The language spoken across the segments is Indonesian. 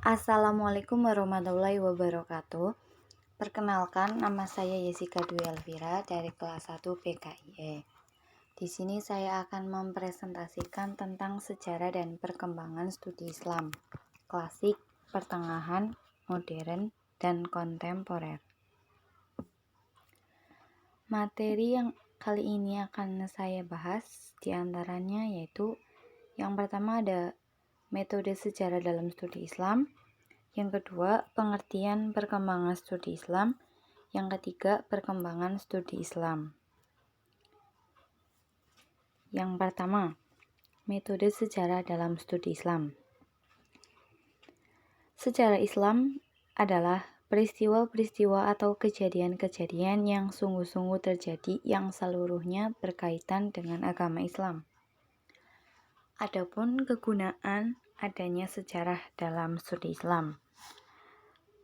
Assalamualaikum warahmatullahi wabarakatuh. Perkenalkan, nama saya Yesika Dwi Elvira dari kelas 1 PKIE. Di sini saya akan mempresentasikan tentang sejarah dan perkembangan studi Islam, klasik, pertengahan, modern, dan kontemporer. Materi yang kali ini akan saya bahas diantaranya yaitu yang pertama ada metode sejarah dalam studi Islam, yang kedua pengertian perkembangan studi Islam, yang ketiga perkembangan studi Islam. Yang pertama, metode sejarah dalam studi Islam. Sejarah Islam adalah peristiwa-peristiwa atau kejadian-kejadian yang sungguh-sungguh terjadi yang seluruhnya berkaitan dengan agama Islam. Adapun kegunaan adanya sejarah dalam studi Islam.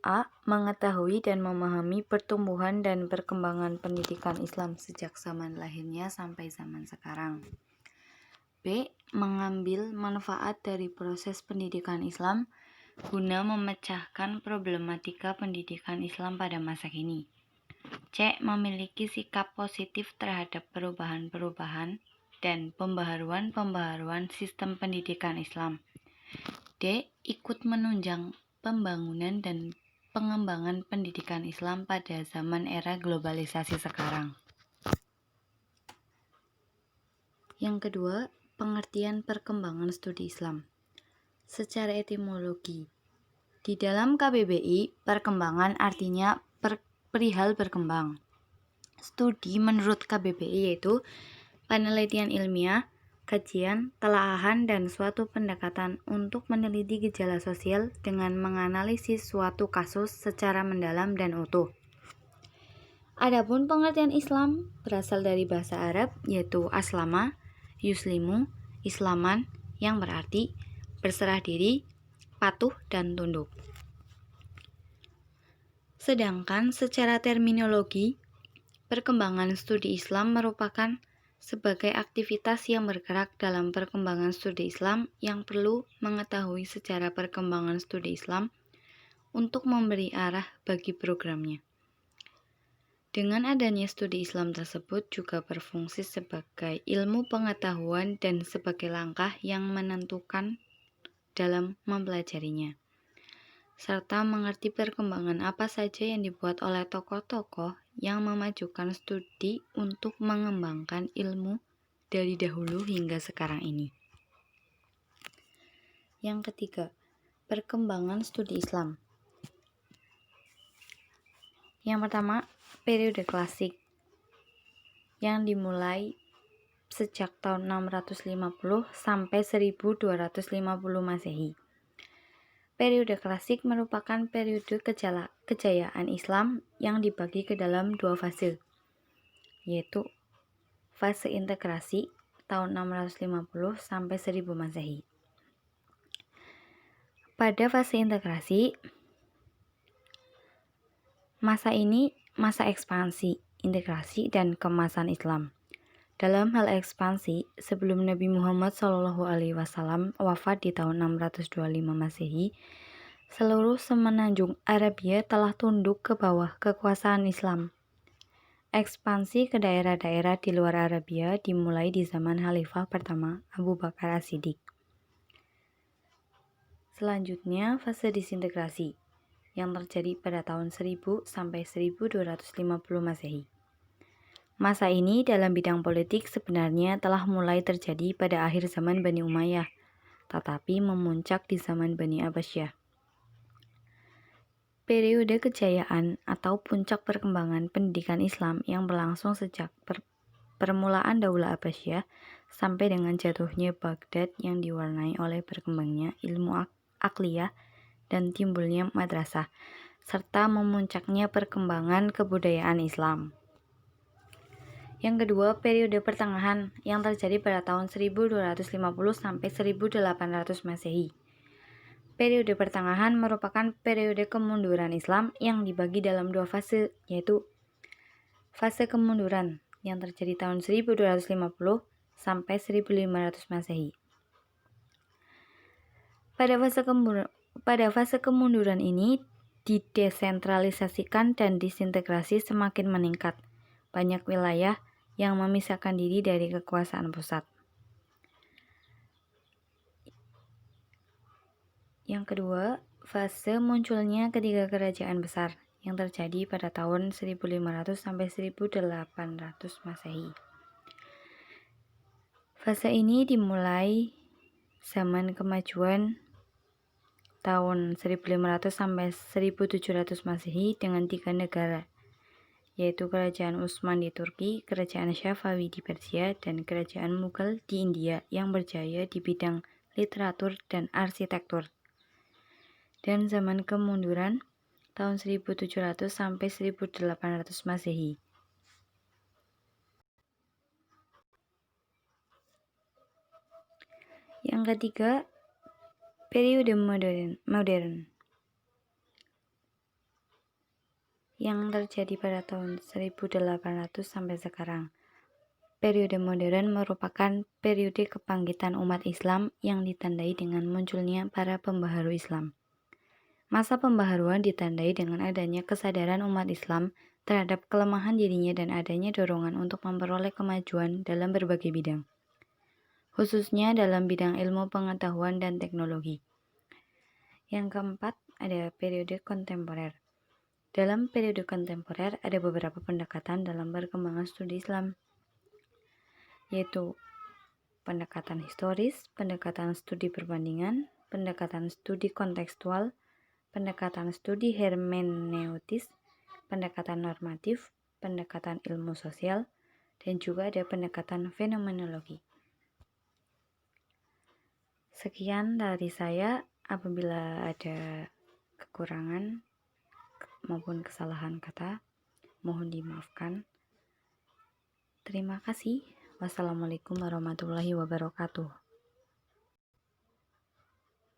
A. Mengetahui dan memahami pertumbuhan dan perkembangan pendidikan Islam sejak zaman lahirnya sampai zaman sekarang. B. Mengambil manfaat dari proses pendidikan Islam guna memecahkan problematika pendidikan Islam pada masa kini. C. Memiliki sikap positif terhadap perubahan-perubahan dan pembaharuan-pembaharuan sistem pendidikan Islam. D. Ikut menunjang pembangunan dan pengembangan pendidikan Islam pada zaman era globalisasi sekarang. Yang kedua, pengertian perkembangan studi Islam. Secara etimologi, di dalam KBBI, perkembangan artinya perihal berkembang. Studi menurut KBBI yaitu penelitian ilmiah, kajian, telaahan, dan suatu pendekatan untuk meneliti gejala sosial dengan menganalisis suatu kasus secara mendalam dan utuh. Adapun pengertian Islam berasal dari bahasa Arab yaitu aslama, yuslimu, islaman, yang berarti berserah diri, patuh, dan tunduk. Sedangkan secara terminologi, perkembangan studi Islam merupakan sebagai aktivitas yang bergerak dalam perkembangan studi Islam yang perlu mengetahui secara perkembangan studi Islam untuk memberi arah bagi programnya. Dengan adanya studi Islam tersebut juga berfungsi sebagai ilmu pengetahuan dan sebagai langkah yang menentukan dalam mempelajarinya, serta mengerti perkembangan apa saja yang dibuat oleh tokoh-tokoh yang memajukan studi untuk mengembangkan ilmu dari dahulu hingga sekarang ini. Yang ketiga, perkembangan studi Islam. Yang pertama, periode klasik yang dimulai sejak tahun 650 sampai 1250 Masehi. Periode klasik merupakan periode kejayaan Islam yang dibagi ke dalam dua fase, yaitu fase integrasi tahun 650 sampai 1000 Masehi. Pada fase integrasi, masa ini masa ekspansi, integrasi, dan kemasan Islam. Dalam hal ekspansi, sebelum Nabi Muhammad SAW wafat di tahun 625 Masehi, seluruh semenanjung Arabia telah tunduk ke bawah kekuasaan Islam. Ekspansi ke daerah-daerah di luar Arabia dimulai di zaman Khalifah pertama Abu Bakar As-Siddiq. Selanjutnya, fase disintegrasi yang terjadi pada tahun 1000 sampai 1250 Masehi. Masa ini dalam bidang politik sebenarnya telah mulai terjadi pada akhir zaman Bani Umayyah, tetapi memuncak di zaman Bani Abbasiyah. Periode kejayaan atau puncak perkembangan pendidikan Islam yang berlangsung sejak permulaan Daulah Abbasiyah sampai dengan jatuhnya Baghdad yang diwarnai oleh berkembangnya ilmu akliyah dan timbulnya madrasah, serta memuncaknya perkembangan kebudayaan Islam. Yang kedua, periode pertengahan yang terjadi pada tahun 1250 sampai 1800 Masehi. Periode pertengahan merupakan periode kemunduran Islam yang dibagi dalam dua fase, yaitu fase kemunduran yang terjadi tahun 1250 sampai 1500 Masehi. Pada fase Pada fase kemunduran ini, didesentralisasikan dan disintegrasi semakin meningkat. Banyak wilayah yang memisahkan diri dari kekuasaan pusat. Yang kedua, fase munculnya ketiga kerajaan besar yang terjadi pada tahun 1500 sampai 1800 Masehi. Fase ini dimulai zaman kemajuan tahun 1500 sampai 1700 Masehi dengan 3 negara, yaitu Kerajaan Utsman di Turki, Kerajaan Syafawi di Persia, dan Kerajaan Mughal di India yang berjaya di bidang literatur dan arsitektur. Dan zaman kemunduran tahun 1700 sampai 1800 Masehi. Yang ketiga, periode modern yang terjadi pada tahun 1800 sampai sekarang. Periode modern merupakan periode kebangkitan umat Islam yang ditandai dengan munculnya para pembaharu Islam. Masa pembaharuan ditandai dengan adanya kesadaran umat Islam terhadap kelemahan dirinya dan adanya dorongan untuk memperoleh kemajuan dalam berbagai bidang, khususnya dalam bidang ilmu pengetahuan dan teknologi. Yang keempat, ada periode kontemporer. Dalam periode kontemporer ada beberapa pendekatan dalam perkembangan studi Islam, yaitu pendekatan historis, pendekatan studi perbandingan, pendekatan studi kontekstual, pendekatan studi hermeneutis, pendekatan normatif, pendekatan ilmu sosial, dan juga ada pendekatan fenomenologi. Sekian dari saya. Apabila ada kekurangan maupun kesalahan kata, mohon dimaafkan. Terima kasih. Wassalamualaikum warahmatullahi wabarakatuh.